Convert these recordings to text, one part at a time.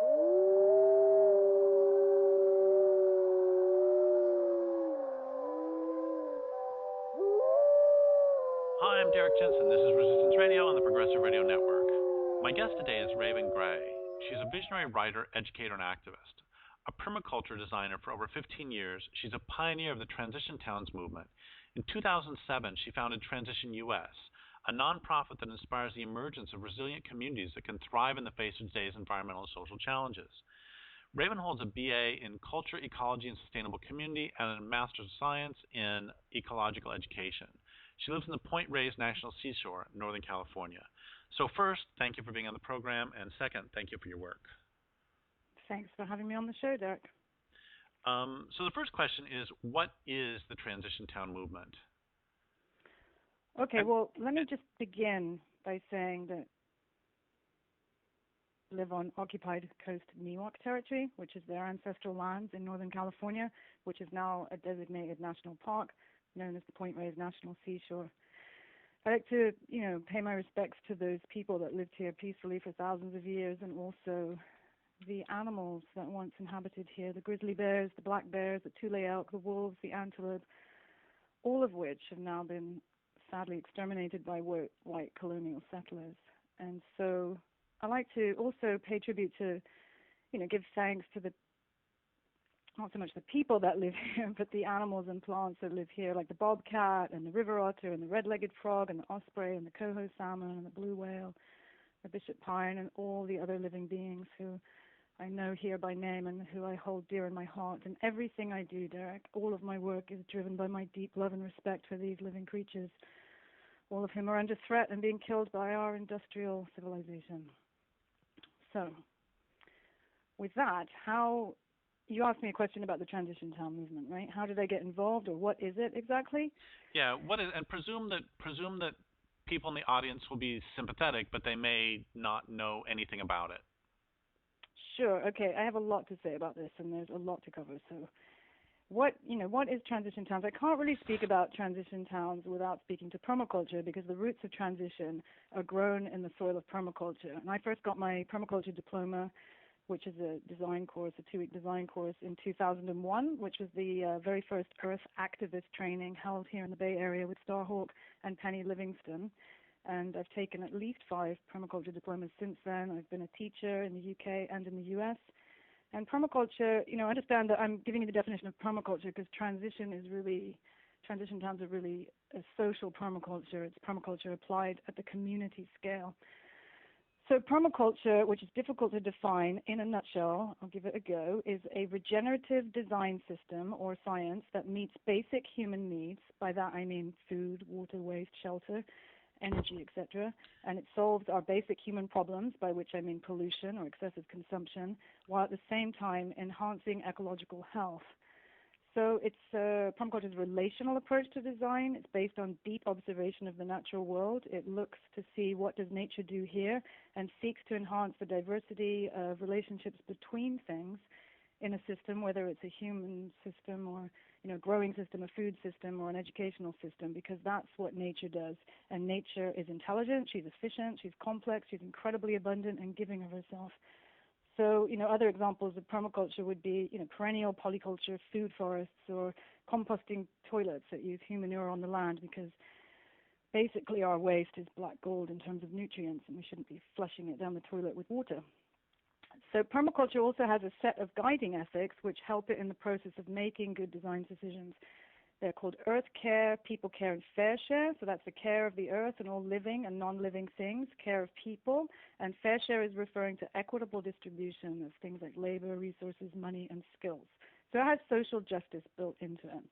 Hi, I'm Derrick Jensen. This is Resistance Radio on the Progressive Radio Network. My guest today is Raven Gray. She's a visionary writer, educator, and activist. A permaculture designer for over 15 years, she's a pioneer of the Transition Towns movement. In 2007, she founded Transition US, a nonprofit that inspires the emergence of resilient communities that can thrive in the face of today's environmental and social challenges. Raven holds a BA in Culture, Ecology, and Sustainable Community and a Master's of Science in Ecological Education. She lives in the Point Reyes National Seashore, Northern California. So first, thank you for being on the program, and second, thank you for your work. Thanks for having me on the show, Derek. So the first question is, what is the Transition Town movement? Okay, well, let me just begin by saying that I live on occupied Coast Miwok territory, which is their ancestral lands in Northern California, which is now a designated national park known as the Point Reyes National Seashore. I like to, pay my respects to those people that lived here peacefully for thousands of years, and also the animals that once inhabited here, the grizzly bears, the black bears, the Thule elk, the wolves, the antelope, all of which have now been sadly exterminated by white colonial settlers. And so I like to also pay tribute to, give thanks to not so much the people that live here, but the animals and plants that live here, like the bobcat and the river otter and the red-legged frog and the osprey and the coho salmon and the blue whale, the bishop pine, and all the other living beings who I know here by name and who I hold dear in my heart. And everything I do, Derek, all of my work is driven by my deep love and respect for these living creatures, all of whom are under threat and being killed by our industrial civilization. So, with that, you asked me a question about the Transition Town movement, right? How did I get involved, or what is it exactly? Yeah, and presume that people in the audience will be sympathetic, but they may not know anything about it. Sure. Okay, I have a lot to say about this, and there's a lot to cover. So, what is Transition Towns? I can't really speak about Transition Towns without speaking to permaculture, because the roots of transition are grown in the soil of permaculture. And I first got my permaculture diploma, which is a design course, a 2-week design course, in 2001, which was the very first Earth activist training held here in the Bay Area with Starhawk and Penny Livingston. And I've taken at least 5 permaculture diplomas since then. I've been a teacher in the UK and in the US. And permaculture, understand that I'm giving you the definition of permaculture because transition towns are really a social permaculture. It's permaculture applied at the community scale. So permaculture, which is difficult to define in a nutshell, I'll give it a go, is a regenerative design system or science that meets basic human needs. By that I mean food, water, waste, shelter, energy, etc. And it solves our basic human problems, by which I mean pollution or excessive consumption, while at the same time enhancing ecological health. So it's permaculture's relational approach to design. It's based on deep observation of the natural world. It looks to see what does nature do here and seeks to enhance the diversity of relationships between things in a system, whether it's a human system or a growing system, a food system, or an educational system, because that's what nature does. And nature is intelligent, she's efficient, she's complex, she's incredibly abundant and giving of herself. So, other examples of permaculture would be, perennial polyculture, food forests, or composting toilets that use human manure on the land, because basically our waste is black gold in terms of nutrients, and we shouldn't be flushing it down the toilet with water. So permaculture also has a set of guiding ethics which help it in the process of making good design decisions. They're called earth care, people care, and fair share. So that's the care of the earth and all living and non-living things, care of people. And fair share is referring to equitable distribution of things like labor, resources, money, and skills. So it has social justice built into it.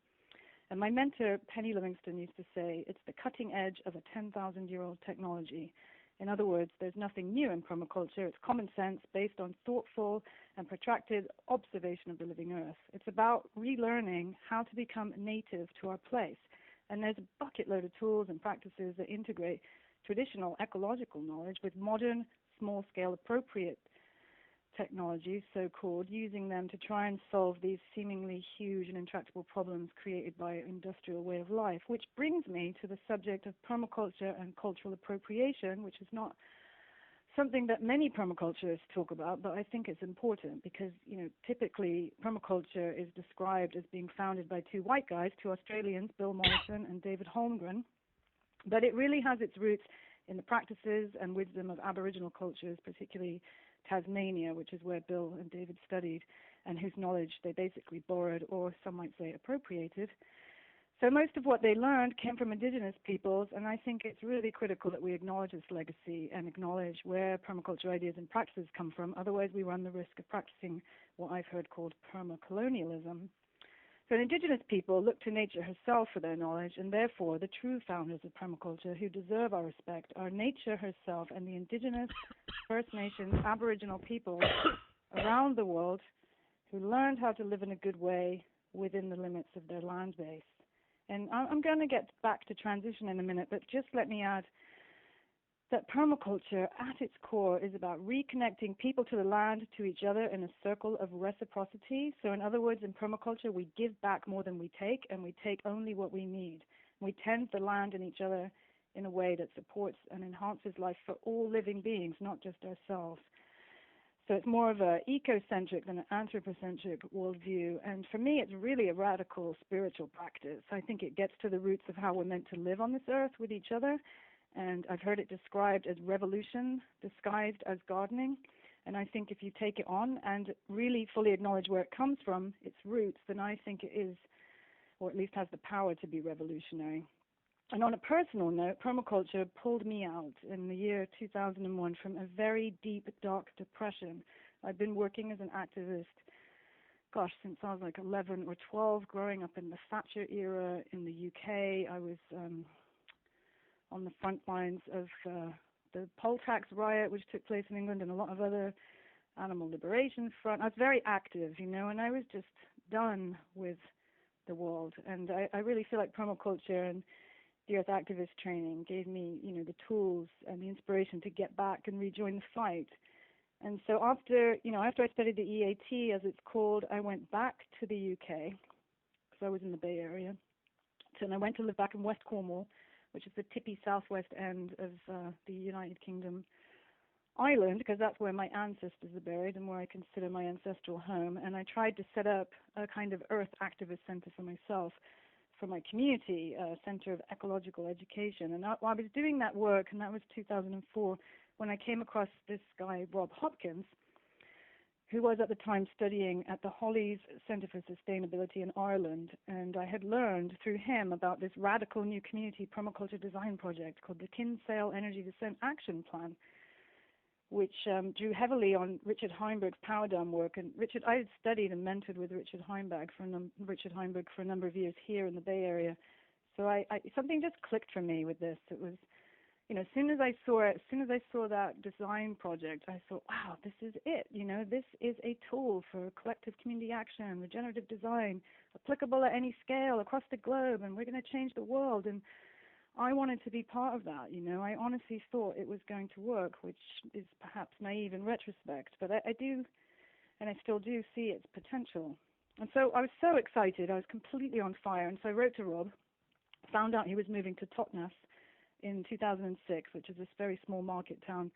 And my mentor, Penny Livingston, used to say, it's the cutting edge of a 10,000-year-old technology. In other words, there's nothing new in permaculture. It's common sense based on thoughtful and protracted observation of the living earth. It's about relearning how to become native to our place. And there's a bucket load of tools and practices that integrate traditional ecological knowledge with modern, small-scale, appropriate technologies, so-called, using them to try and solve these seemingly huge and intractable problems created by an industrial way of life, which brings me to the subject of permaculture and cultural appropriation, which is not something that many permaculturists talk about, but I think it's important because, typically permaculture is described as being founded by two white guys, two Australians, Bill Morrison and David Holmgren, but it really has its roots in the practices and wisdom of Aboriginal cultures, particularly Tasmania, which is where Bill and David studied, and whose knowledge they basically borrowed, or some might say appropriated. So most of what they learned came from indigenous peoples, and I think it's really critical that we acknowledge this legacy and acknowledge where permaculture ideas and practices come from. Otherwise, we run the risk of practicing what I've heard called permacolonialism. So indigenous people look to nature herself for their knowledge, and therefore the true founders of permaculture who deserve our respect are nature herself and the indigenous, First Nations, Aboriginal peoples around the world who learned how to live in a good way within the limits of their land base. And I'm going to get back to transition in a minute, but just let me add that permaculture at its core is about reconnecting people to the land, to each other in a circle of reciprocity. So in other words, in permaculture, we give back more than we take, and we take only what we need. We tend the land and each other in a way that supports and enhances life for all living beings, not just ourselves. So it's more of an ecocentric than an anthropocentric worldview. And for me, it's really a radical spiritual practice. I think it gets to the roots of how we're meant to live on this earth with each other. And I've heard it described as revolution disguised as gardening. And I think if you take it on and really fully acknowledge where it comes from, its roots, then I think it is, or at least has the power to be revolutionary. And on a personal note, permaculture pulled me out in the year 2001 from a very deep, dark depression. I've been working as an activist, since I was like 11 or 12, growing up in the Thatcher era in the UK. I was on the front lines of the poll tax riot, which took place in England, and a lot of other animal liberation front. I was very active, and I was just done with the world. And I really feel like permaculture and the Earth Activist training gave me, the tools and the inspiration to get back and rejoin the fight. And so after I studied the EAT, as it's called, I went back to the UK because I was in the Bay Area. And I went to live back in West Cornwall, which is the tippy southwest end of the United Kingdom island, because that's where my ancestors are buried and where I consider my ancestral home. And I tried to set up a kind of Earth Activist center for myself, for my community, Center of Ecological Education. And while I was doing that work, and that was 2004, when I came across this guy, Rob Hopkins, who was at the time studying at the Hollies Center for Sustainability in Ireland. And I had learned through him about this radical new community permaculture design project called the Kinsale Energy Descent Action Plan, which drew heavily on Richard Heimberg's power dam work. And I had studied and mentored with Richard Heimberg for a number of years here in the Bay Area. So something just clicked for me with this. It was, as soon as I saw that design project, I thought, wow, this is it. This is a tool for collective community action, regenerative design, applicable at any scale across the globe, and we're going to change the world. And I wanted to be part of that. I honestly thought it was going to work, which is perhaps naive in retrospect, but I do, and I still do see its potential. And so I was so excited. I was completely on fire. And so I wrote to Rob, found out he was moving to Totnes in 2006, which is this very small market town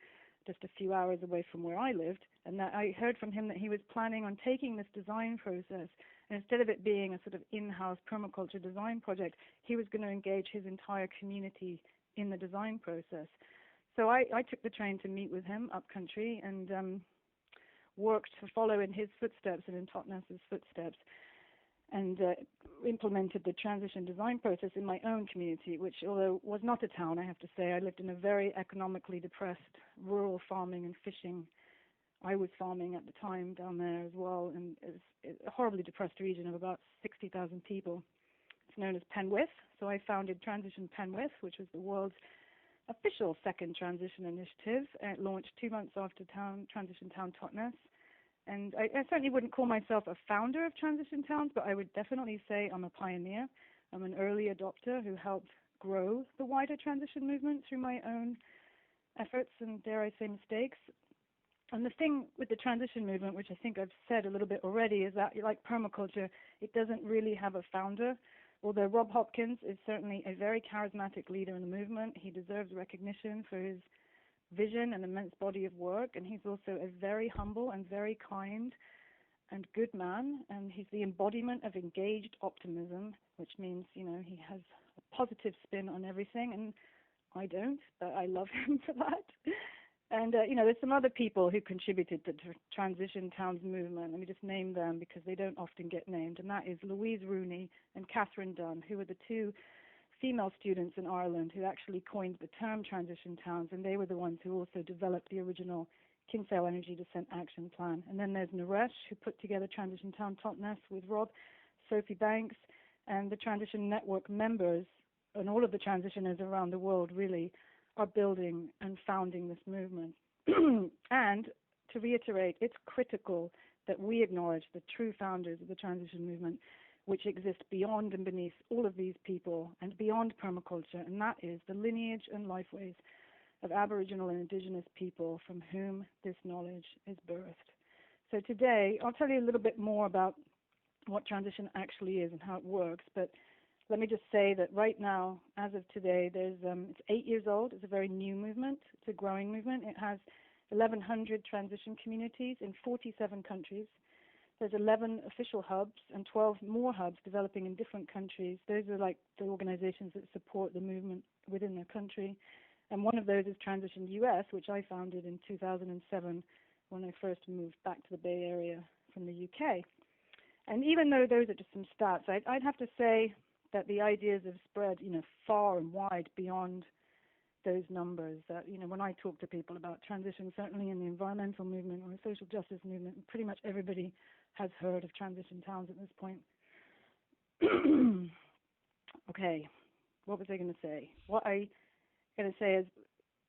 just a few hours away from where I lived, and that I heard from him that he was planning on taking this design process, and instead of it being a sort of in-house permaculture design project, he was going to engage his entire community in the design process. So I took the train to meet with him up country and worked to follow in his footsteps and in Totnes' footsteps, and implemented the transition design process in my own community, which, although was not a town, I have to say, I lived in a very economically depressed rural farming and fishing. I was farming at the time down there as well, and it's a horribly depressed region of about 60,000 people. It's known as Penwith, so I founded Transition Penwith, which was the world's official second transition initiative. It launched 2 months after Transition Town Totnes. And I certainly wouldn't call myself a founder of transition towns, but I would definitely say I'm a pioneer. I'm an early adopter who helped grow the wider transition movement through my own efforts and, dare I say, mistakes. And the thing with the transition movement, which I think I've said a little bit already, is that, like permaculture, it doesn't really have a founder. Although Rob Hopkins is certainly a very charismatic leader in the movement, he deserves recognition for his vision and immense body of work, and he's also a very humble and very kind and good man, and he's the embodiment of engaged optimism, which means, he has a positive spin on everything, and I don't, but I love him for that. And, there's some other people who contributed to the Transition Towns movement. Let me just name them because they don't often get named, and that is Louise Rooney and Catherine Dunn, who were the two female students in Ireland who actually coined the term transition towns, and they were the ones who also developed the original Kinsale Energy Descent Action Plan. And then there's Naresh, who put together Transition Town Totnes with Rob, Sophie Banks, and the Transition Network members, and all of the transitioners around the world really are building and founding this movement. And to reiterate, it's critical that we acknowledge the true founders of the transition movement, which exist beyond and beneath all of these people and beyond permaculture, and that is the lineage and lifeways of Aboriginal and Indigenous people from whom this knowledge is birthed. So today, I'll tell you a little bit more about what transition actually is and how it works, but let me just say that right now, as of today, it's 8 years old. It's a very new movement. It's a growing movement. It has 1,100 transition communities in 47 countries. There's 11 official hubs and 12 more hubs developing in different countries. Those are like the organizations that support the movement within their country. And one of those is Transition US, which I founded in 2007 when I first moved back to the Bay Area from the UK. And even though those are just some stats, I'd have to say that the ideas have spread, far and wide beyond those numbers. That, when I talk to people about transition, certainly in the environmental movement or the social justice movement, pretty much everybody has heard of transition towns at this point. Okay, what was I going to say? What I going to say is,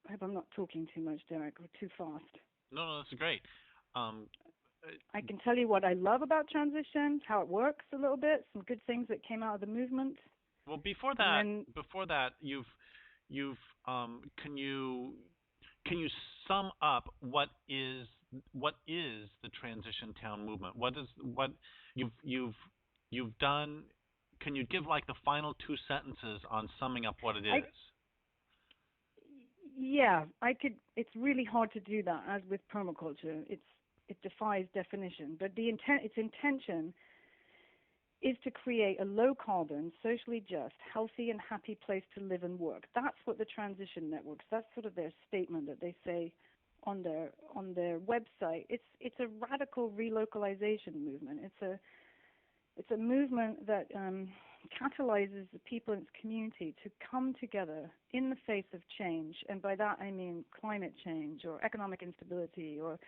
I hope I'm not talking too much, Derek, or too fast. No, that's great. I can tell you what I love about transition, how it works a little bit, some good things that came out of the movement. Well, before that, can you sum up what is the transition town movement? What you've done? Can you give like the final two sentences on summing up what it is? Yeah, I could. It's really hard to do that, as with permaculture. It defies definition, but its intention is to create a low-carbon, socially just, healthy and happy place to live and work. That's what the transition networks, that's sort of their statement that they say on their website. It's a radical relocalization movement. It's a movement that catalyzes the people in its community to come together in the face of change, and by that I mean climate change or economic instability or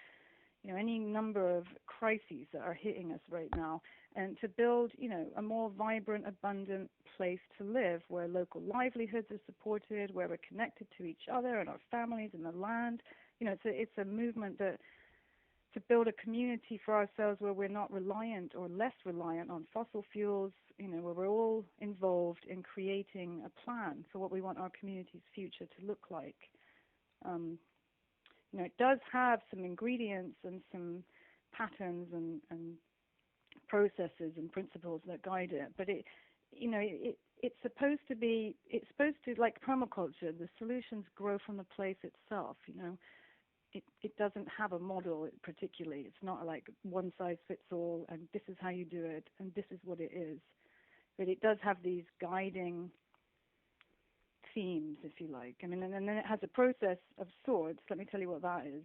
any number of crises that are hitting us right now, and to build, a more vibrant, abundant place to live where local livelihoods are supported, where we're connected to each other and our families and the land. It's a movement to build a community for ourselves where we're not reliant or less reliant on fossil fuels, where we're all involved in creating a plan for what we want our community's future to look like. It does have some ingredients and some patterns and processes and principles that guide it, but it's supposed to, like permaculture, the solutions grow from the place itself. It doesn't have a model particularly. It's not like one size fits all and this is how you do it and this is what it is. But it does have these guiding themes, if you like. And then it has a process of sorts. Let me tell you what that is.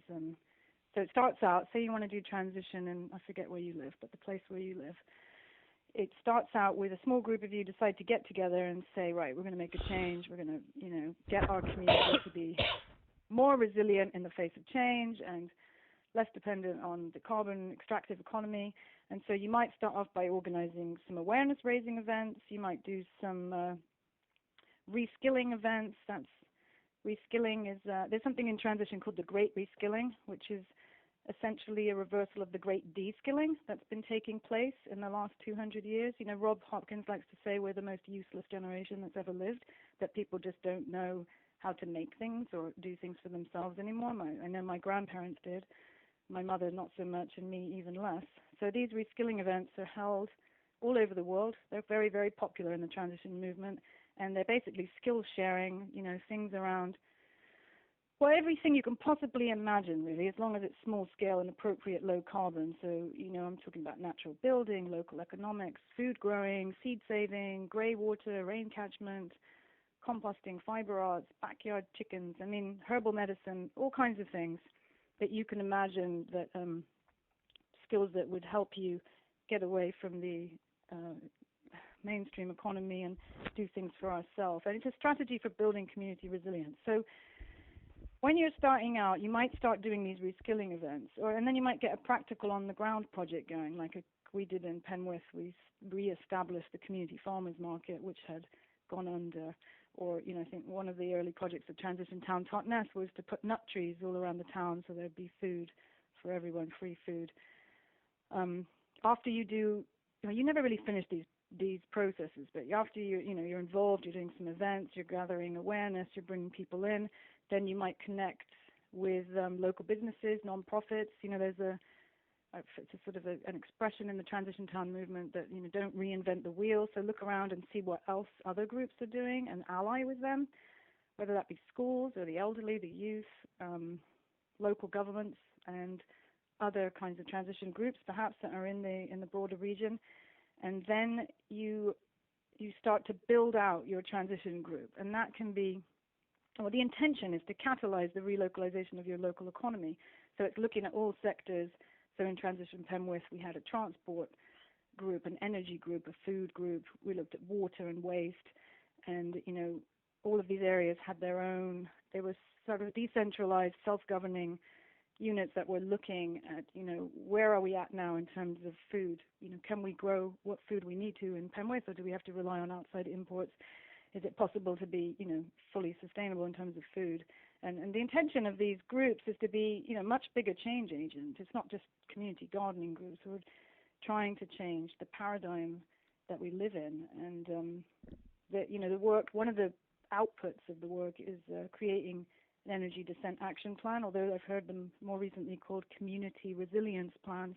So it starts out, say you want to do transition, and I forget where you live, but the place where you live. It starts out with a small group of you decide to get together and say, right, we're going to make a change. We're going to, get our community to be more resilient in the face of change and less dependent on the carbon extractive economy. And so you might start off by organizing some awareness raising events. You might do some reskilling events. Reskilling is, there's something in transition called the Great Reskilling, which is essentially a reversal of the Great De-skilling that's been taking place in the last 200 years. Rob Hopkins likes to say we're the most useless generation that's ever lived, that people just don't know how to make things or do things for themselves anymore. I know my grandparents did, my mother not so much, and me even less. So these reskilling events are held all over the world. They're very, very popular in the transition movement, and they're basically skill sharing, things around Well, everything you can possibly imagine, really, as long as it's small scale and appropriate low carbon. So, I'm talking about natural building, local economics, food growing, seed saving, grey water, rain catchment, composting, fiber arts, backyard chickens, herbal medicine, all kinds of things that you can imagine, that skills that would help you get away from the mainstream economy and do things for ourselves. And it's a strategy for building community resilience. So when you're starting out, you might start doing these reskilling events, and then you might get a practical on-the-ground project going, like we did in Penwith. We re-established the community farmers market, which had gone under. Or, I think one of the early projects of Transition Town Totnes was to put nut trees all around the town so there'd be food for everyone, free food. After you do, you never really finish these processes, but after you're involved, you're doing some events, you're gathering awareness, you're bringing people in, then you might connect with local businesses, non-profits. It's a sort of an expression in the Transition Town movement that, don't reinvent the wheel. So look around and see what else other groups are doing and ally with them, whether that be schools or the elderly, the youth, local governments, and other kinds of transition groups, perhaps, that are in the broader region. And then you start to build out your transition group. And that can be, the intention is to catalyze the relocalization of your local economy. So it's looking at all sectors. So in Transition Penwith, we had a transport group, an energy group, a food group. We looked at water and waste. And, all of these areas had their own, they were sort of decentralized, self-governing units that were looking at, where are we at now in terms of food? Can we grow what food we need to in Penwith, or do we have to rely on outside imports? Is it possible to be, fully sustainable in terms of food? And the intention of these groups is to be, much bigger change agents. It's not just community gardening groups. We're trying to change the paradigm that we live in. And, the work, one of the outputs of the work is creating an energy descent action plan, although I've heard them more recently called community resilience plans.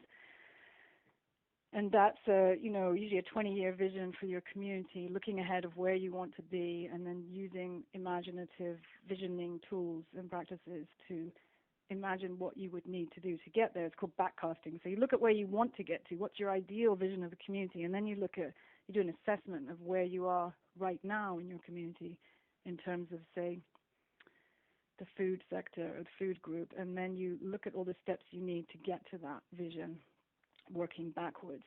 And that's, usually a 20-year vision for your community, looking ahead of where you want to be, and then using imaginative visioning tools and practices to imagine what you would need to do to get there. It's called backcasting. So you look at where you want to get to, what's your ideal vision of the community, and then you do an assessment of where you are right now in your community in terms of, say, the food sector or the food group, and then you look at all the steps you need to get to that vision, working backwards.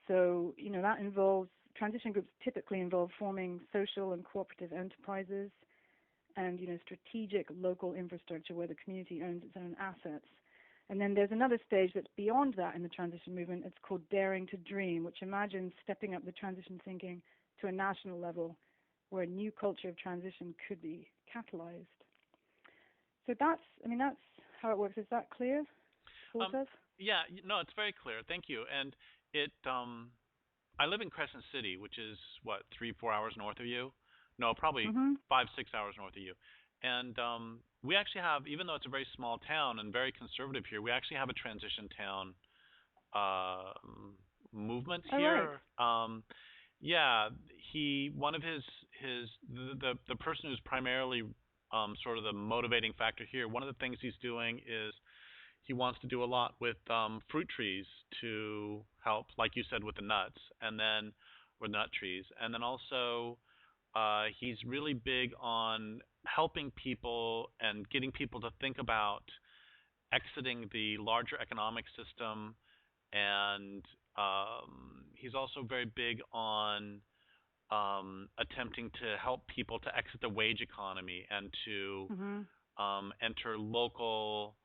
So, that involves, transition groups typically involve forming social and cooperative enterprises and, strategic local infrastructure where the community owns its own assets. And then there's another stage that's beyond that in the transition movement. It's called daring to dream, which imagines stepping up the transition thinking to a national level where a new culture of transition could be catalyzed. So that's how it works. Is that clear? Yeah, no, it's very clear. Thank you. And I live in Crescent City, which is, 3-4 hours north of you? No, probably 5-6 hours north of you. And we actually have, even though it's a very small town and very conservative here, we actually have a transition town movement here. Right. Yeah, one of the person who's primarily sort of the motivating factor here, one of the things he's doing is he wants to do a lot with fruit trees to help, like you said, with the nuts, and then with nut trees. And then also he's really big on helping people and getting people to think about exiting the larger economic system. And he's also very big on attempting to help people to exit the wage economy and to enter local,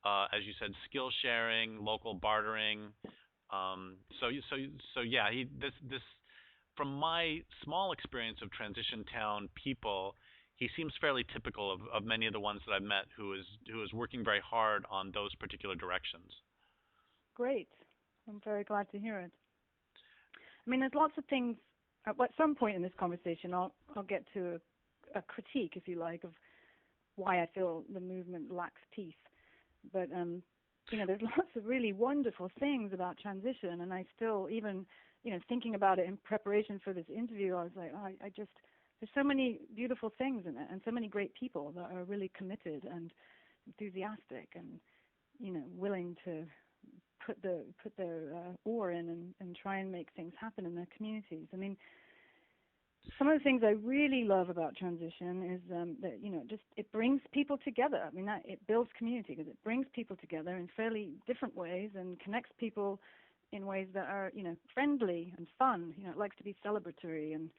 as you said, skill sharing, local bartering. So yeah, this from my small experience of transition town people, he seems fairly typical of many of the ones that I've met who is working very hard on those particular directions. Great. I'm very glad to hear it. There's lots of things. At some point in this conversation, I'll get to a critique, if you like, of why I feel the movement lacks teeth. But there's lots of really wonderful things about transition, and I still, even thinking about it in preparation for this interview, I was like, I just there's so many beautiful things in it, and so many great people that are really committed and enthusiastic and, willing to put their oar in and try and make things happen in their communities. I mean, some of the things I really love about transition is that it brings people together. I mean, that it builds community because it brings people together in fairly different ways and connects people in ways that are friendly and fun. It likes to be celebratory and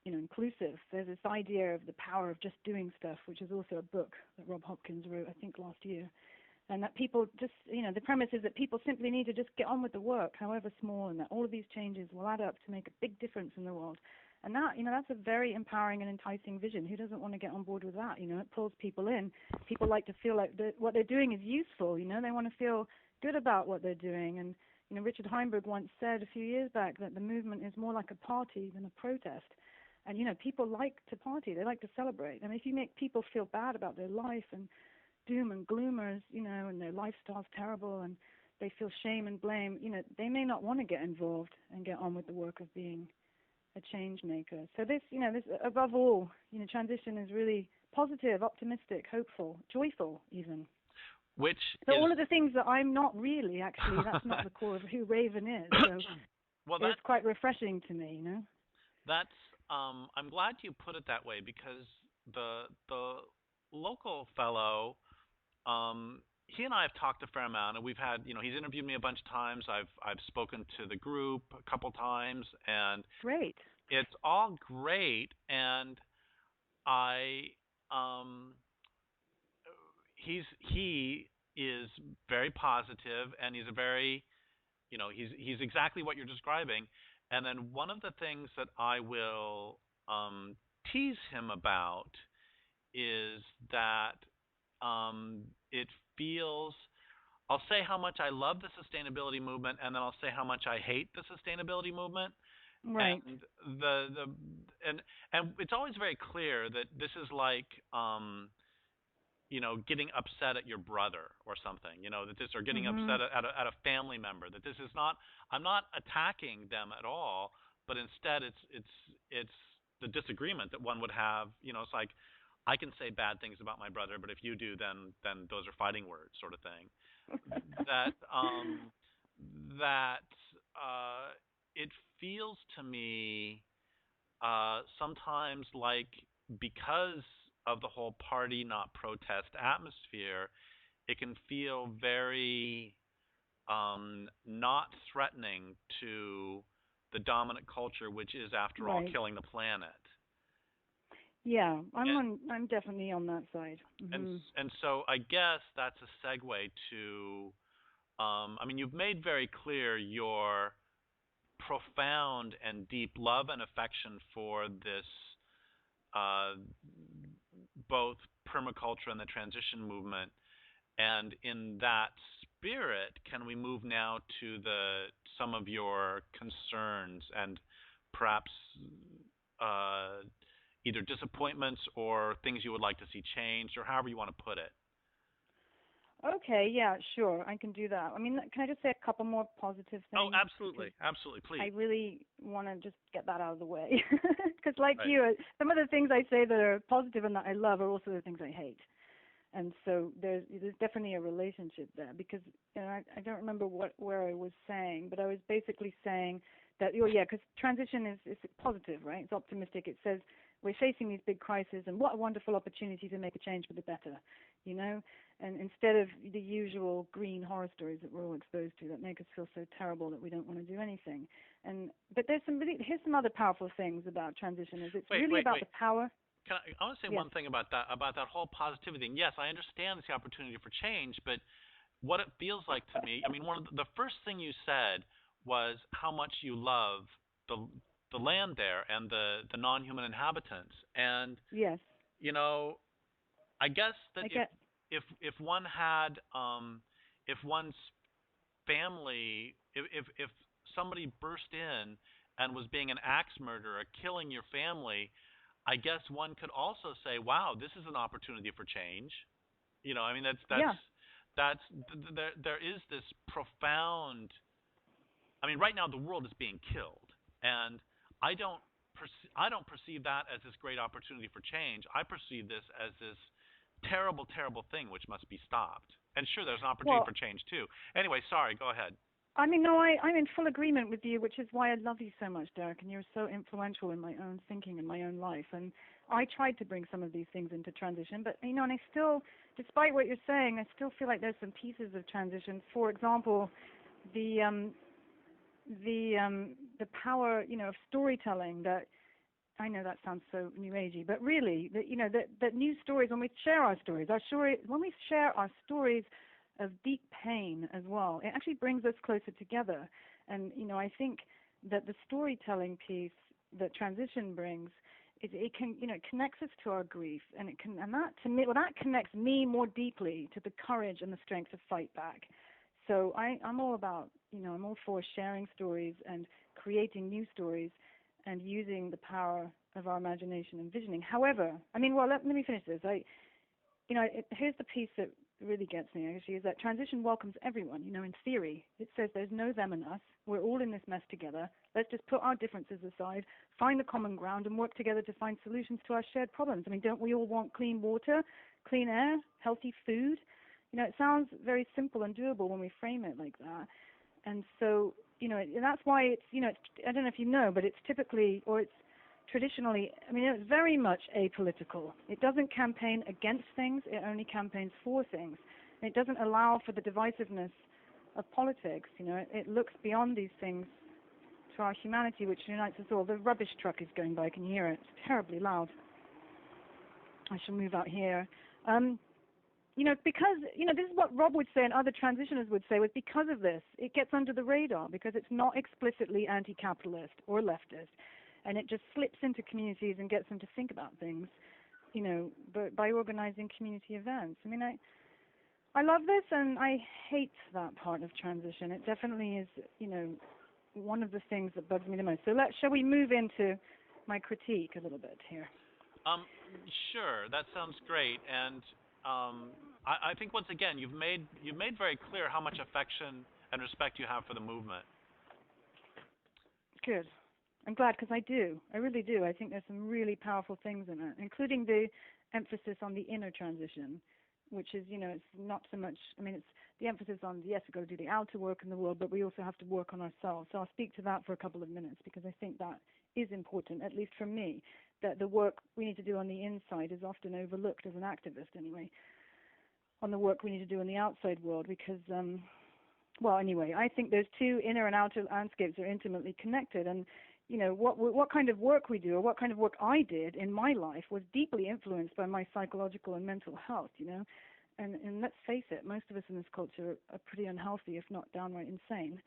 inclusive. There's this idea of the power of just doing stuff, which is also a book that Rob Hopkins wrote, I think, last year. And that people just, the premise is that people simply need to just get on with the work, however small, and that all of these changes will add up to make a big difference in the world. And that, that's a very empowering and enticing vision. Who doesn't want to get on board with that? It pulls people in. People like to feel like what they're doing is useful. They want to feel good about what they're doing. And, Richard Heinberg once said a few years back that the movement is more like a party than a protest. And, people like to party. They like to celebrate. I mean, if you make people feel bad about their life and doom and gloomers, and their lifestyle's terrible and they feel shame and blame, they may not want to get involved and get on with the work of being a change maker. So this, this above all, transition is really positive, optimistic, hopeful, joyful even. So all of the things that I'm not really, actually, that's not the core of who Raven is. So it's quite refreshing to me, That's, I'm glad you put it that way because the local fellow, he and I have talked a fair amount, and we've had, he's interviewed me a bunch of times. I've spoken to the group a couple times, and great. It's all great. And he is very positive, and he's a very, he's exactly what you're describing. And then one of the things that I will tease him about is that it feels, I'll say how much I love the sustainability movement, and then I'll say how much I hate the sustainability movement. Right. And and it's always very clear that this is like getting upset at your brother or something, that this, or getting upset at a family member, that this is not, I'm not attacking them at all, but instead it's the disagreement that one would have, it's like, I can say bad things about my brother, but if you do, then those are fighting words, sort of thing. That it feels to me sometimes like, because of the whole party not protest atmosphere, it can feel very not threatening to the dominant culture, which is, after all, killing the planet. Yeah, I'm definitely on that side. And so I guess that's a segue to, I mean, you've made very clear your profound and deep love and affection for this, both permaculture and the transition movement. And in that spirit, can we move now to some of your concerns and perhaps either disappointments or things you would like to see changed, or however you want to put it? Okay, yeah, sure, I can do that. I mean, can I just say a couple more positive things? Oh, absolutely, absolutely, please. I really want to just get that out of the way. Because like you, some of the things I say that are positive and that I love are also the things I hate. And so there's definitely a relationship there, because I don't remember where I was saying, but I was basically saying that, because transition is positive, right? It's optimistic. It says we're facing these big crises, and what a wonderful opportunity to make a change for the better, and instead of the usual green horror stories that we're all exposed to that make us feel so terrible that we don't want to do anything. But here's some other powerful things about transition. Is it's really about the power. I want to say one thing about that whole positivity thing. Yes, I understand it's the opportunity for change, but what it feels like to me, I mean, one of the first thing you said was how much you love the land there and the non-human inhabitants. And yes, I guess that if one had if one's family, if somebody burst in and was being an axe murderer, killing your family, I guess one could also say, wow, this is an opportunity for change. I mean, there is this profound, I mean, right now the world is being killed, and I don't I don't perceive that as this great opportunity for change. I perceive this as this terrible, terrible thing which must be stopped. And sure, there's an opportunity for change too. Anyway, sorry, go ahead. I mean, no, I'm in full agreement with you, which is why I love you so much, Derrick, and you're so influential in my own thinking and my own life. And I tried to bring some of these things into transition, but, and I still, despite what you're saying, I still feel like there's some pieces of transition. For example, the power, of storytelling that, I know that sounds so new agey, but really, that new stories, when we share our stories, when we share our stories of deep pain as well, it actually brings us closer together. And, I think that the storytelling piece that transition brings, it connects us to our grief, and that to me, that connects me more deeply to the courage and the strength to fight back. So I'm all about, I'm all for sharing stories and creating new stories and using the power of our imagination and visioning. However, let me finish this. Here's the piece that really gets me, actually, is that transition welcomes everyone. In theory, it says there's no them and us. We're all in this mess together. Let's just put our differences aside, find the common ground, and work together to find solutions to our shared problems. Don't we all want clean water, clean air, healthy food? It sounds very simple and doable when we frame it like that. And so, that's why it's, I don't know if you know, but it's typically, or it's traditionally, it's very much apolitical. It doesn't campaign against things, it only campaigns for things. And it doesn't allow for the divisiveness of politics. It looks beyond these things to our humanity, which unites us all. The rubbish truck is going by, can you hear it? It's terribly loud. I shall move out here. Because, this is what Rob would say and other transitioners would say, was because of this, it gets under the radar, because it's not explicitly anti-capitalist or leftist. And it just slips into communities and gets them to think about things, but by organizing community events. I love this, and I hate that part of transition. It definitely is, one of the things that bugs me the most. So shall we move into my critique a little bit here? Sure, that sounds great. And I think once again, you've made very clear how much affection and respect you have for the movement. Good. I'm glad, because I do. I really do. I think there's some really powerful things in it, including the emphasis on the inner transition, which is, it's not so much, it's the emphasis on, yes, we've got to do the outer work in the world, but we also have to work on ourselves. So I'll speak to that for a couple of minutes, because I think that is important, at least for me, that the work we need to do on the inside is often overlooked as an activist anyway, on the work we need to do in the outside world, because, I think those two inner and outer landscapes are intimately connected. And what kind of work we do, or what kind of work I did in my life, was deeply influenced by my psychological and mental health, And let's face it, most of us in this culture are pretty unhealthy, if not downright insane.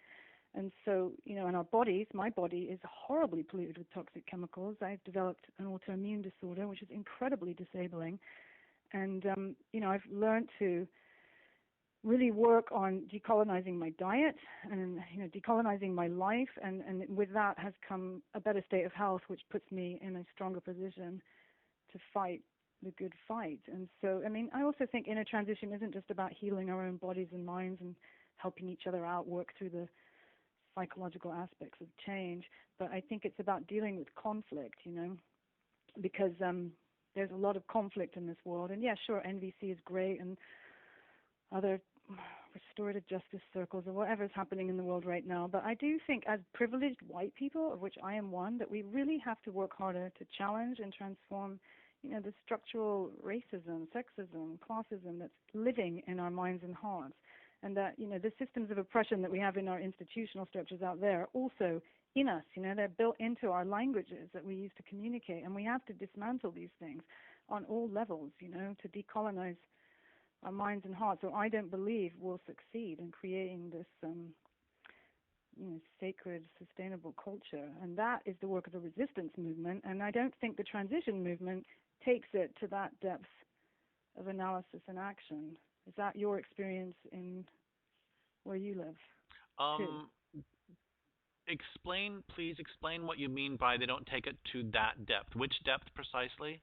And so, and our bodies, my body is horribly polluted with toxic chemicals. I've developed an autoimmune disorder, which is incredibly disabling. And, I've learned to really work on decolonizing my diet and, decolonizing my life. And with that has come a better state of health, which puts me in a stronger position to fight the good fight. And so, I also think inner transition isn't just about healing our own bodies and minds and helping each other out, work through the psychological aspects of change, but I think it's about dealing with conflict, because there's a lot of conflict in this world. And yeah, sure, NVC is great, and other restorative justice circles, or whatever's happening in the world right now. But I do think, as privileged white people, of which I am one, that we really have to work harder to challenge and transform, the structural racism, sexism, classism that's living in our minds and hearts. And that, the systems of oppression that we have in our institutional structures out there are also in us. They're built into our languages that we use to communicate. And we have to dismantle these things on all levels, to decolonize our minds and hearts, or I don't believe we'll succeed in creating this, sacred, sustainable culture. And that is the work of the resistance movement. And I don't think the transition movement takes it to that depth of analysis and action. Is that your experience in where you live? Please explain what you mean by they don't take it to that depth. Which depth precisely?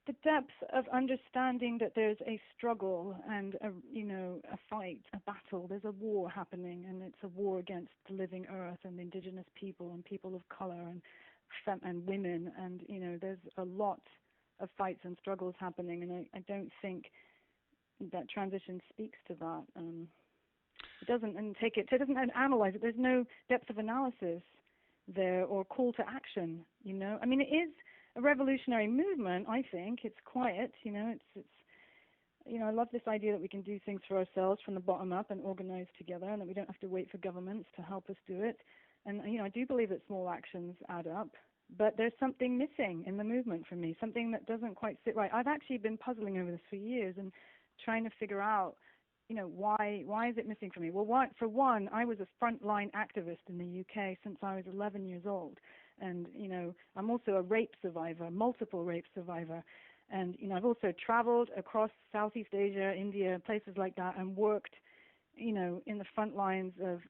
The depth of understanding that there's a struggle and a fight, a battle. There's a war happening, and it's a war against the living earth and the indigenous people and people of color and and women, and there's a lot of fights and struggles happening, and I don't think that transition speaks to that. It doesn't, and it doesn't analyze it. There's no depth of analysis there or call to action. I mean, it is a revolutionary movement. I think it's quiet. It's I love this idea that we can do things for ourselves from the bottom up and organize together, and that we don't have to wait for governments to help us do it. And I do believe that small actions add up, but there's something missing in the movement for me, something that doesn't quite sit right. I've actually been puzzling over this for years and trying to figure out, why is it missing for me? Well, for one, I was a frontline activist in the UK since I was 11 years old, and I'm also a rape survivor, multiple rape survivor. And I've also traveled across Southeast Asia, India, places like that, and worked, in the front lines of,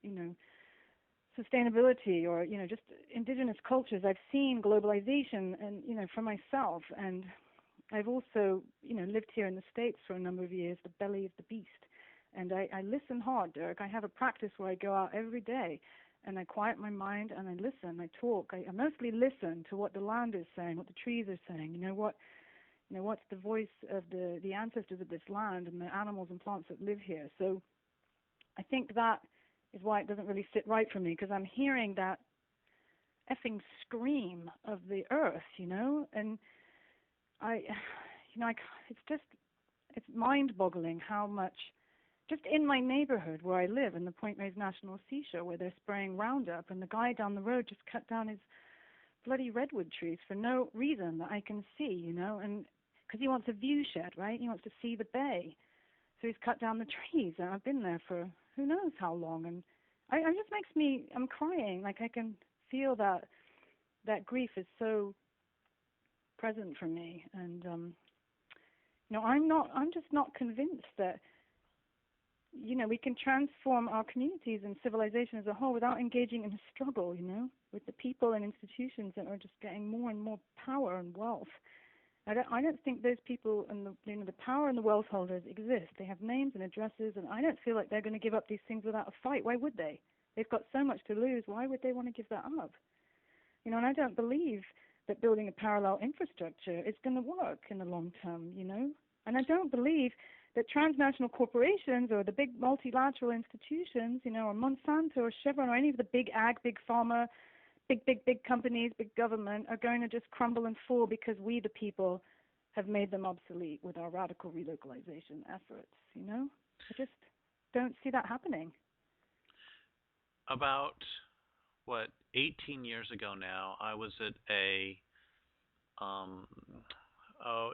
sustainability or, just indigenous cultures. I've seen globalization and, for myself. And I've also, lived here in the States for a number of years, the belly of the beast. And I listen hard, Derrick. I have a practice where I go out every day and I quiet my mind and I listen, I talk. I mostly listen to what the land is saying, what the trees are saying, what's the voice of the ancestors of this land and the animals and plants that live here. So I think that is why it doesn't really sit right for me, because I'm hearing that effing scream of the earth, and it's mind-boggling how much, just in my neighborhood where I live, in the Point Reyes National Seashore, where they're spraying Roundup, and the guy down the road just cut down his bloody redwood trees for no reason that I can see, and because he wants a view shed, right? He wants to see the bay. So he's cut down the trees, and I've been there for who knows how long, and it just makes me, I'm crying. Like, I can feel that grief is so present for me, and I'm just not convinced that we can transform our communities and civilization as a whole without engaging in a struggle, with the people and institutions that are just getting more and more power and wealth. I don't think those people and the power and the wealth holders exist. They have names and addresses, and I don't feel like they're going to give up these things without a fight. Why would they? They've got so much to lose. Why would they want to give that up? And I don't believe that building a parallel infrastructure is going to work in the long term, And I don't believe that transnational corporations or the big multilateral institutions, or Monsanto or Chevron or any of the big ag, big pharma, big companies, big government are going to just crumble and fall because we, the people, have made them obsolete with our radical relocalization efforts, I just don't see that happening. About, 18 years ago now, I was at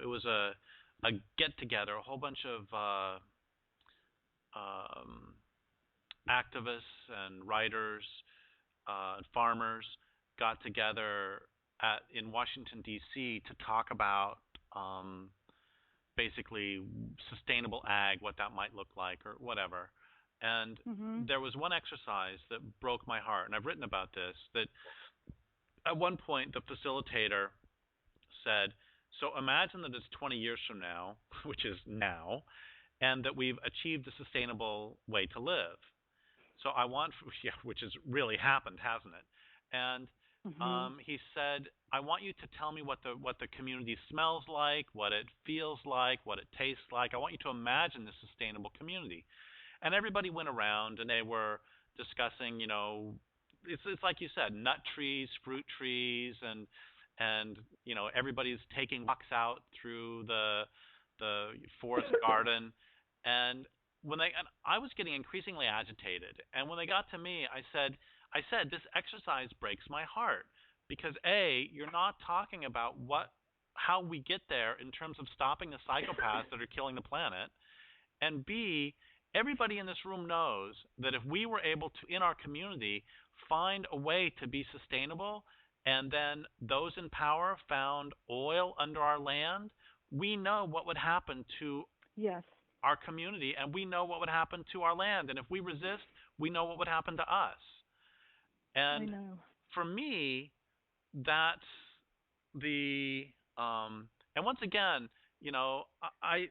it was a get-together, a whole bunch of activists and writers, farmers got together in Washington, D.C. to talk about basically sustainable ag, what that might look like or whatever. And there was one exercise that broke my heart, and I've written about this, that at one point the facilitator said, so imagine that it's 20 years from now, which is now, and that we've achieved a sustainable way to live. So I want, which has really happened, hasn't it? And he said, I want you to tell me what the community smells like, what it feels like, what it tastes like. I want you to imagine this sustainable community. And everybody went around and they were discussing, it's like you said, nut trees, fruit trees, and everybody's taking walks out through the forest garden. And I was getting increasingly agitated. And when they got to me, I said, this exercise breaks my heart because A, you're not talking about how we get there in terms of stopping the psychopaths that are killing the planet, and B, everybody in this room knows that if we were able to, in our community, find a way to be sustainable, and then those in power found oil under our land, we know what would happen to our community, and we know what would happen to our land. And if we resist, we know what would happen to us. And for me, that's the and once again, I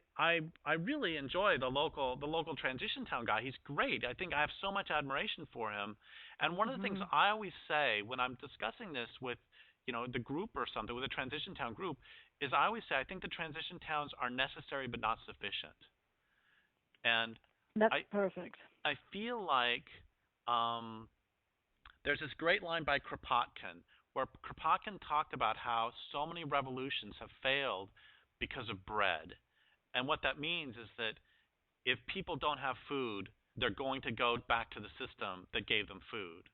really enjoy the local transition town guy. He's great. I think I have so much admiration for him. And one of the things I always say when I'm discussing this with the group or something with a transition town group is I always say I think the transition towns are necessary but not sufficient. And That's I perfect. I feel like there's this great line by Kropotkin where Kropotkin talked about how so many revolutions have failed because of bread. And what that means is that if people don't have food, they're going to go back to the system that gave them food.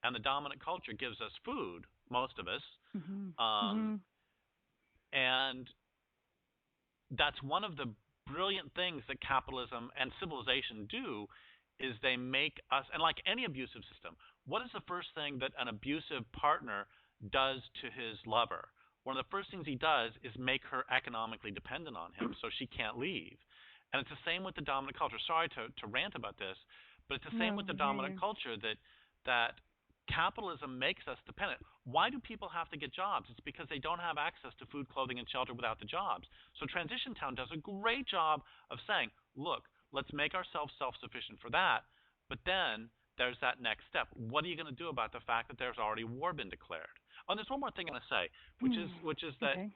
And the dominant culture gives us food, most of us. Mm-hmm. Um, Mm-hmm. and that's one of the brilliant things that capitalism and civilization do is they make us, and like any abusive system, what is the first thing that an abusive partner does to his lover? One of the first things he does is make her economically dependent on him so she can't leave. And it's the same with the dominant culture. Sorry to rant about this, but it's the same No, with the I hear dominant you. culture that capitalism makes us dependent. Why do people have to get jobs? It's because they don't have access to food, clothing, and shelter without the jobs. So Transition Town does a great job of saying, look, let's make ourselves self-sufficient for that, but then there's that next step. What are you going to do about the fact that there's already war been declared? Oh, and there's one more thing I'm going to say, which is that Okay.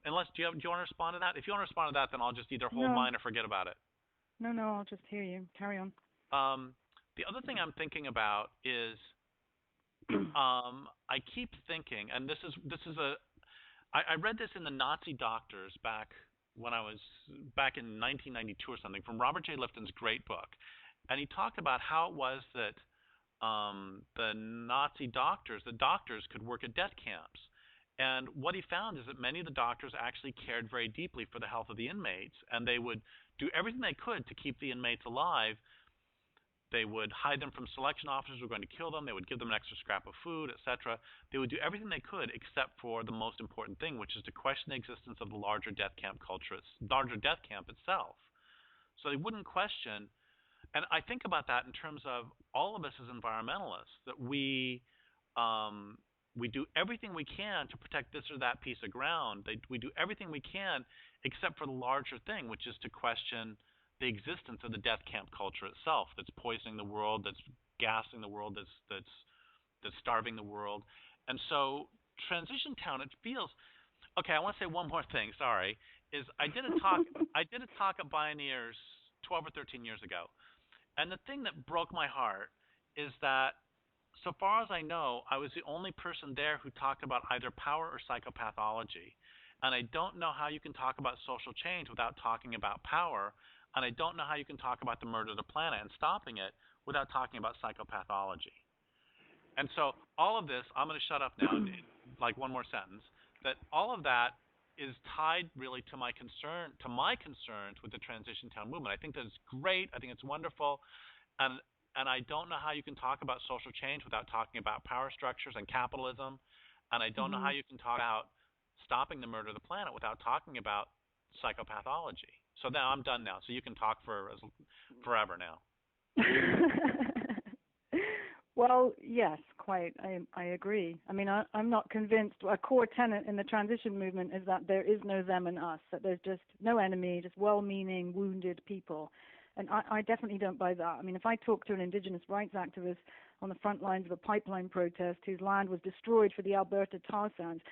unless do you want to respond to that? If you want to respond to that, then I'll just either hold No, mine or forget about it. no, I'll just hear you. Carry on. The other thing I'm thinking about is I keep thinking, and I read this in the Nazi Doctors back when I was back in 1992 or something from Robert J. Lifton's great book, and he talked about how it was that the Nazi doctors, the doctors could work at death camps. And what he found is that many of the doctors actually cared very deeply for the health of the inmates, and they would do everything they could to keep the inmates alive. They would hide them from selection officers who were going to kill them. They would give them an extra scrap of food, etc. They would do everything they could except for the most important thing, which is to question the existence of the larger death camp culture, larger death camp itself. So they wouldn't question. And I think about that in terms of all of us as environmentalists, that we do everything we can to protect this or that piece of ground. We do everything we can except for the larger thing, which is to question the existence of the death camp culture itself that's poisoning the world, that's gassing the world, that's starving the world. And so Transition Town, it feels okay. I want to say one more thing. Sorry, is I did a talk at Bioneers 12 or 13 years ago, and the thing that broke my heart is that, so far as I know, I was the only person there who talked about either power or psychopathology. And I don't know how you can talk about social change without talking about power. And I don't know how you can talk about the murder of the planet and stopping it without talking about psychopathology. And so all of this, I'm going to shut up now, like one more sentence, that all of that is tied really to my concerns with the Transition Town movement. I think that it's great. I think it's wonderful. And I don't know how you can talk about social change without talking about power structures and capitalism. And I don't know how Mm-hmm. you can talk about stopping the murder of the planet without talking about psychopathology. So now I'm done now. So you can talk forever now. Well, yes, quite. I agree. I mean, I'm not convinced. A core tenet in the transition movement is that there is no them and us, that there's just no enemy, just well-meaning, wounded people. And I definitely don't buy that. I mean, if I talk to an indigenous rights activist on the front lines of a pipeline protest whose land was destroyed for the Alberta tar sands,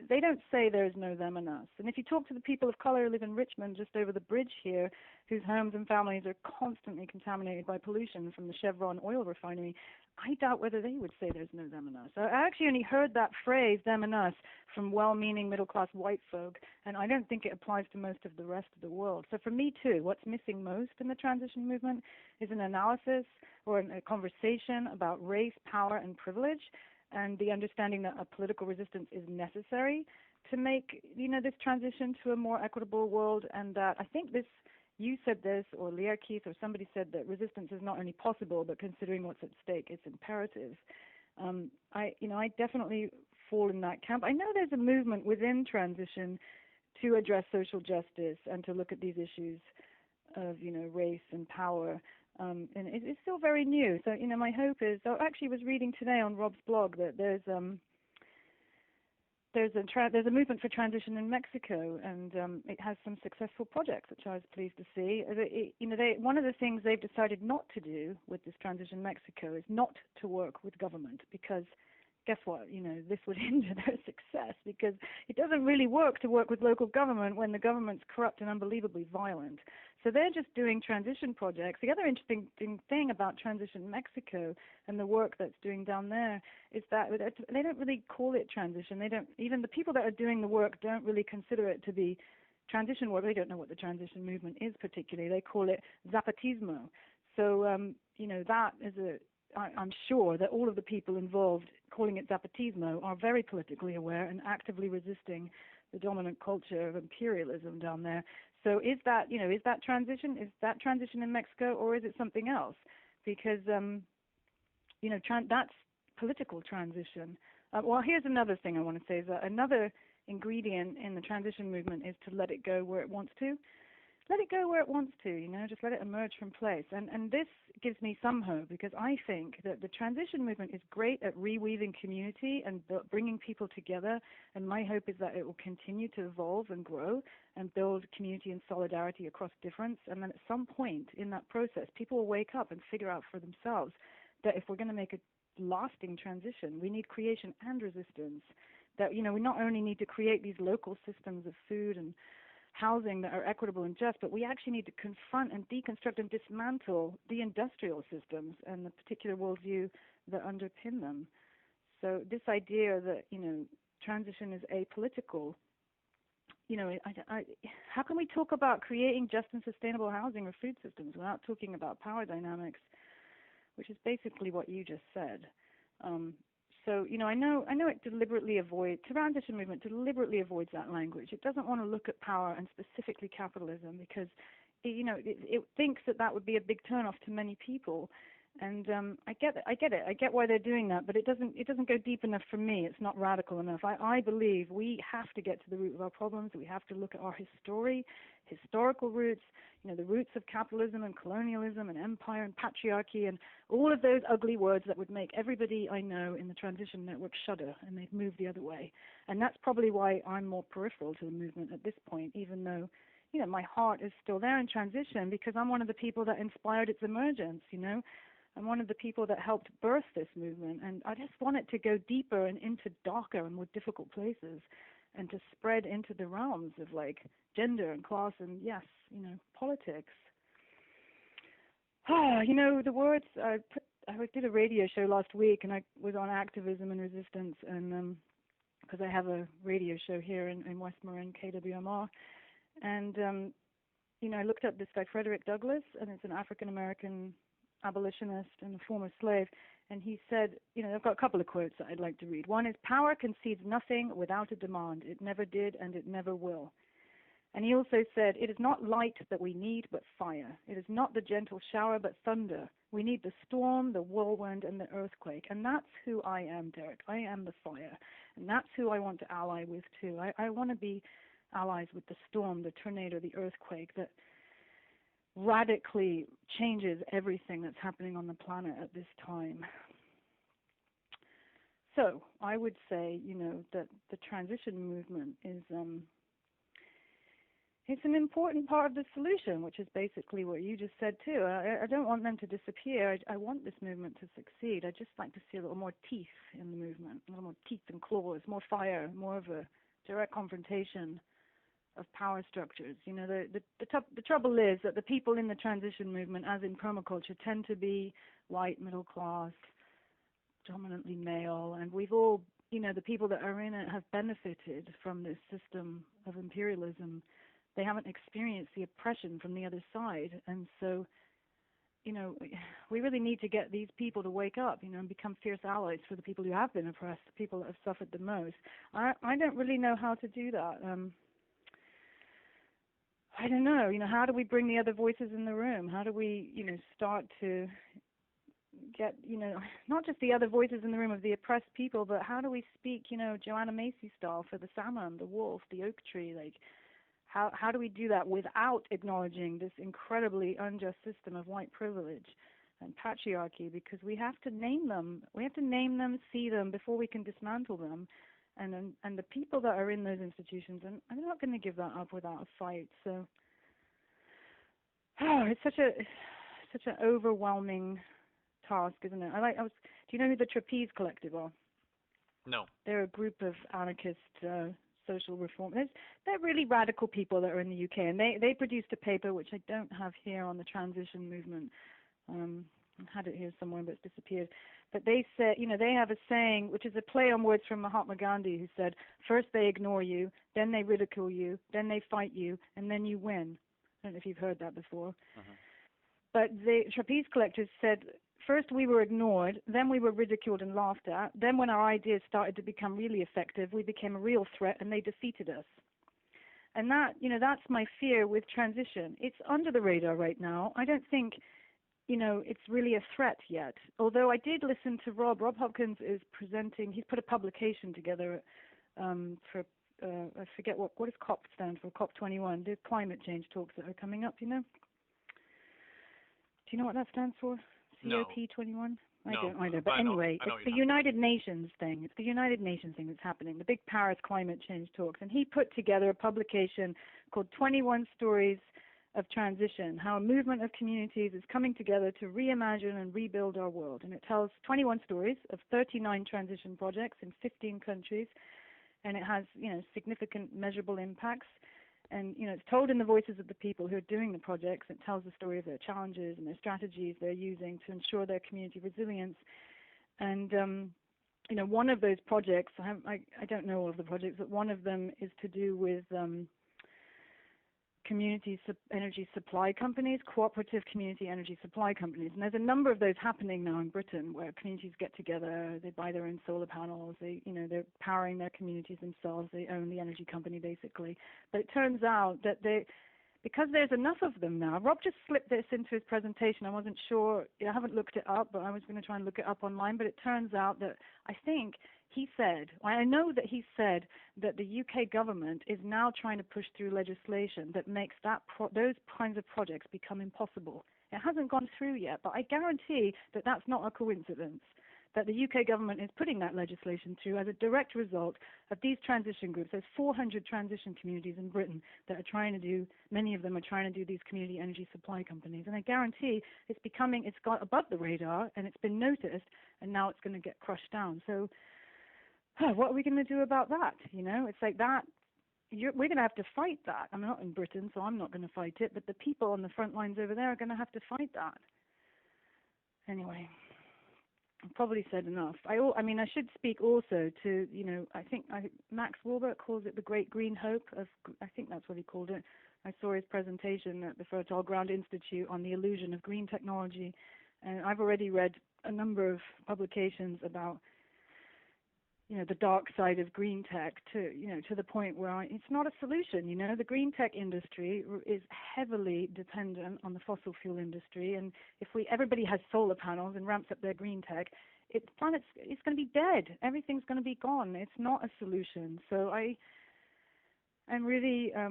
they don't say there is no them and us. And if you talk to the people of color who live in Richmond, just over the bridge here, whose homes and families are constantly contaminated by pollution from the Chevron oil refinery, I doubt whether they would say there's no them and us. I actually only heard that phrase, them and us, from well-meaning middle-class white folk, and I don't think it applies to most of the rest of the world. So for me, too, what's missing most in the transition movement is an analysis or a conversation about race, power, and privilege, and the understanding that a political resistance is necessary to make, this transition to a more equitable world, and that I think this, you said this, or Leah Keith, or somebody said that resistance is not only possible, but considering what's at stake, it's imperative. I definitely fall in that camp. I know there's a movement within transition to address social justice and to look at these issues of, race and power. And it's still very new. So, my hope is, I actually was reading today on Rob's blog that there's a movement for transition in Mexico, and it has some successful projects, which I was pleased to see. One of the things they've decided not to do with this transition in Mexico is not to work with government, because guess what? This would hinder their success because it doesn't really work to work with local government when the government's corrupt and unbelievably violent. So they're just doing transition projects. The other interesting thing about Transition Mexico and the work that's doing down there is that they don't really call it transition. Even the people that are doing the work don't really consider it to be transition work. They don't know what the transition movement is particularly. They call it zapatismo. So, that is I'm sure that all of the people involved calling it zapatismo are very politically aware and actively resisting the dominant culture of imperialism down there. So is that transition? Is that transition in Mexico, or is it something else? Because, that's political transition. Well, here's another thing I want to say is that another ingredient in the transition movement is to let it go where it wants to. Let it go where it wants to, just let it emerge from place. And this gives me some hope because I think that the transition movement is great at reweaving community and bringing people together. And my hope is that it will continue to evolve and grow and build community and solidarity across difference. And then at some point in that process, people will wake up and figure out for themselves that if we're going to make a lasting transition, we need creation and resistance. That, we not only need to create these local systems of food and housing that are equitable and just, but we actually need to confront and deconstruct and dismantle the industrial systems and the particular worldview that underpin them. So this idea that, transition is apolitical, how can we talk about creating just and sustainable housing or food systems without talking about power dynamics, which is basically what you just said. So, I know it transition movement deliberately avoids that language. It doesn't want to look at power and specifically capitalism because, it thinks that would be a big turnoff to many people. And I get it. I get why they're doing that, but it doesn't go deep enough for me. It's not radical enough. I believe we have to get to the root of our problems. We have to look at our historical roots, the roots of capitalism and colonialism and empire and patriarchy and all of those ugly words that would make everybody I know in the transition network shudder and they'd move the other way. And that's probably why I'm more peripheral to the movement at this point, even though my heart is still there in transition because I'm one of the people that inspired its emergence, I'm one of the people that helped birth this movement, and I just want it to go deeper and into darker and more difficult places and to spread into the realms of gender and class and, yes, politics. The words, I did a radio show last week and I was on activism and resistance and because I have a radio show here in West Marin, KWMR, and, I looked up this guy, Frederick Douglass, and it's an African-American abolitionist and a former slave, and he said, I've got a couple of quotes that I'd like to read. One is, "Power concedes nothing without a demand. It never did and it never will." And he also said, "It is not light that we need, but fire. It is not the gentle shower, but thunder. We need the storm, the whirlwind, and the earthquake." And that's who I am, Derrick. I am the fire. And that's who I want to ally with, too. I want to be allies with the storm, the tornado, the earthquake that radically changes everything that's happening on the planet at this time. So I would say, that the transition movement is it's an important part of the solution, which is basically what you just said too. I don't want them to disappear. I want this movement to succeed. I'd just like to see a little more teeth in the movement, a little more teeth and claws, more fire, more of a direct confrontation of power structures. The trouble is that the people in the transition movement, as in permaculture, tend to be white, middle class, dominantly male, and we've all, the people that are in it have benefited from this system of imperialism. They haven't experienced the oppression from the other side, and so, we really need to get these people to wake up, and become fierce allies for the people who have been oppressed, the people that have suffered the most. I don't really know how to do that. I don't know, how do we bring the other voices in the room? How do we, start to get, not just the other voices in the room of the oppressed people, but how do we speak, Joanna Macy style for the salmon, the wolf, the oak tree? How do we do that without acknowledging this incredibly unjust system of white privilege and patriarchy? Because we have to name them. We have to name them, see them before we can dismantle them. And the people that are in those institutions, and I'm not going to give that up without a fight. So, it's such an overwhelming task, isn't it? Do you know who the Trapeze Collective are? No. They're a group of anarchist social reformers. They're really radical people that are in the UK, and they produced a paper which I don't have here on the transition movement. I had it here somewhere, but it's disappeared. But they said, they have a saying, which is a play on words from Mahatma Gandhi, who said, first they ignore you, then they ridicule you, then they fight you, and then you win. I don't know if you've heard that before. Uh-huh. But the trapeze collectors said, first we were ignored, then we were ridiculed and laughed at, then when our ideas started to become really effective, we became a real threat and they defeated us. And that, that's my fear with transition. It's under the radar right now. I don't think, it's really a threat yet. Although I did listen to Rob. Rob Hopkins is presenting, he's put a publication together for, I forget what does COP stand for, COP21, the climate change talks that are coming up, Do you know what that stands for? No. COP21? I No, don't either. but But anyway, I know it's the United Nations thing. It's the United Nations thing that's happening, the big Paris climate change talks. And he put together a publication called 21 Stories of Transition, how a movement of communities is coming together to reimagine and rebuild our world. And it tells 21 stories of 39 transition projects in 15 countries. And it has, significant measurable impacts. And, it's told in the voices of the people who are doing the projects. It tells the story of their challenges and their strategies they're using to ensure their community resilience. And, one of those projects, I don't know all of the projects, but one of them is to do with community energy supply companies, cooperative community energy supply companies. And there's a number of those happening now in Britain where communities get together, they buy their own solar panels, they're powering their communities themselves, they own the energy company basically. But it turns out that because there's enough of them now, Rob just slipped this into his presentation. I wasn't sure, I haven't looked it up, but I was going to try and look it up online. But it turns out that I know that he said that the UK government is now trying to push through legislation that makes those kinds of projects become impossible. It hasn't gone through yet, but I guarantee that that's not a coincidence, that the UK government is putting that legislation through as a direct result of these transition groups. There's 400 transition communities in Britain that are trying to do, many of them are trying to do these community energy supply companies. And I guarantee it's got above the radar and it's been noticed and now it's going to get crushed down. So what are we going to do about that? It's like that. We're going to have to fight that. I'm not in Britain, so I'm not going to fight it, but the people on the front lines over there are going to have to fight that. Anyway. I've probably said enough. I should speak also to, I think Max Wilbert calls it the Great Green Hope I think that's what he called it. I saw his presentation at the Fertile Ground Institute on the illusion of green technology, and I've already read a number of publications about, the dark side of green tech to the point where it's not a solution. The green tech industry is heavily dependent on the fossil fuel industry, and if everybody has solar panels and ramps up their green tech, it's going to be dead. Everything's going to be gone. It's not a solution. So I'm really, I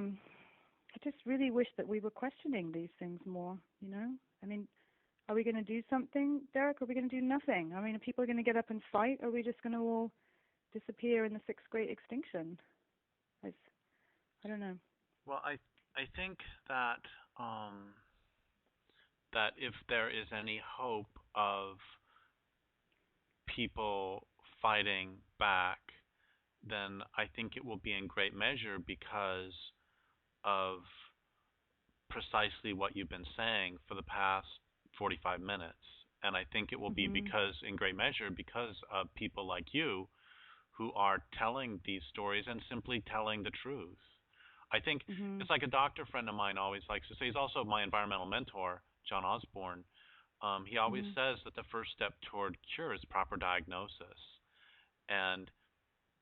just really wish that we were questioning these things more. Are we going to do something, Derrick? Or are we going to do nothing? Are people going to get up and fight? Or are we just going to all disappear in the sixth great extinction? I don't know. Well, I think that that if there is any hope of people fighting back, then I think it will be in great measure because of precisely what you've been saying for the past 45 minutes. And I think it will be in great measure because of people like you who are telling these stories and simply telling the truth. I think it's like a doctor friend of mine always likes to say, he's also my environmental mentor, John Osborne. He always says that the first step toward cure is proper diagnosis. And,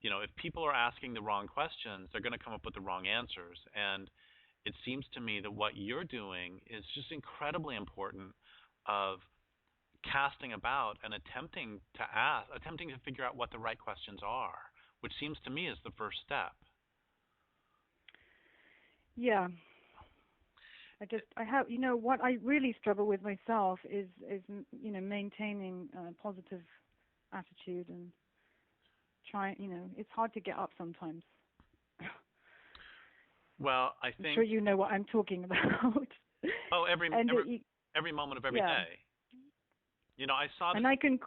if people are asking the wrong questions, they're going to come up with the wrong answers. And it seems to me that what you're doing is just incredibly important of casting about and attempting to figure out what the right questions are, which seems to me is the first step. Yeah. What I really struggle with myself is maintaining a positive attitude and it's hard to get up sometimes. Well, I think... I'm sure you know what I'm talking about. Oh, every moment of every day. I saw this. And I can...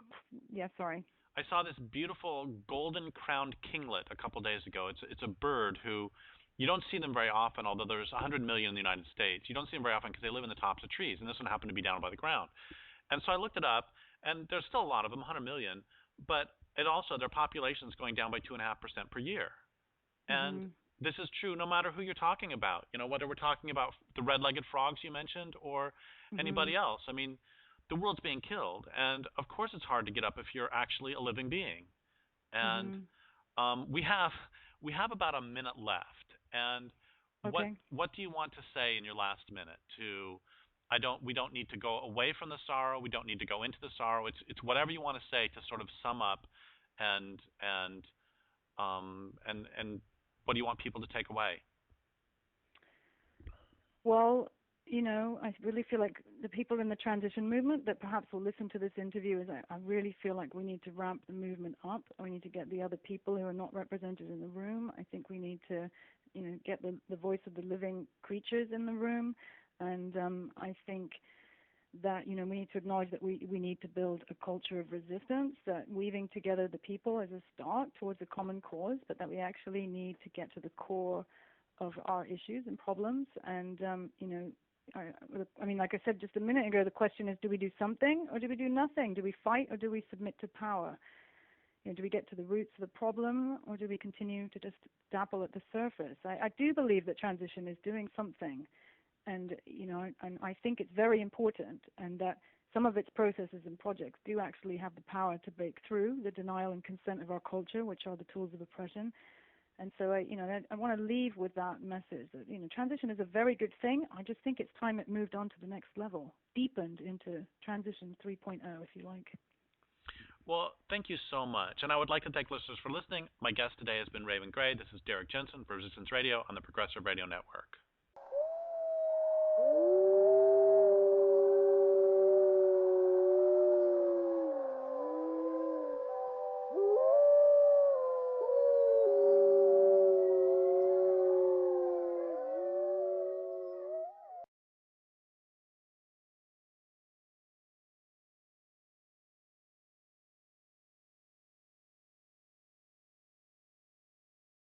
Yeah, sorry. I saw this beautiful golden-crowned kinglet a couple days ago. It's a bird who you don't see them very often, although there's 100 million in the United States. You don't see them very often because they live in the tops of trees, and this one happened to be down by the ground. And so I looked it up, and there's still a lot of them, 100 million, but it also their population is going down by 2.5% per year. And this is true no matter who you're talking about. You know, whether we're talking about the red-legged frogs you mentioned or anybody else. I mean, the world's being killed, and of course it's hard to get up if you're actually a living being. And we have about a minute left. And what do you want to say in your last minute? We don't need to go away from the sorrow. We don't need to go into the sorrow. It's whatever you want to say to sort of sum up and what do you want people to take away? Well, you know, I really feel like the people in the transition movement that perhaps will listen to this interview I really feel like we need to ramp the movement up. We need to get the other people who are not represented in the room. I think we need to, you know, get the voice of the living creatures in the room. And I think that, you know, we need to acknowledge that we need to build a culture of resistance, that weaving together the people is a start towards a common cause, but that we actually need to get to the core of our issues and problems. And, you know, I mean, like I said just a minute ago, the question is, do we do something or do we do nothing? Do we fight or do we submit to power? You know, do we get to the roots of the problem or do we continue to just dapple at the surface? I do believe that transition is doing something. And, you know, and I think it's very important, and that some of its processes and projects do actually have the power to break through the denial and consent of our culture, which are the tools of oppression. And so, I want to leave with that message that, you know, transition is a very good thing. I just think it's time it moved on to the next level, deepened into transition 3.0, if you like. Well, thank you so much. And I would like to thank listeners for listening. My guest today has been Raven Gray. This is Derrick Jensen for Resistance Radio on the Progressive Radio Network.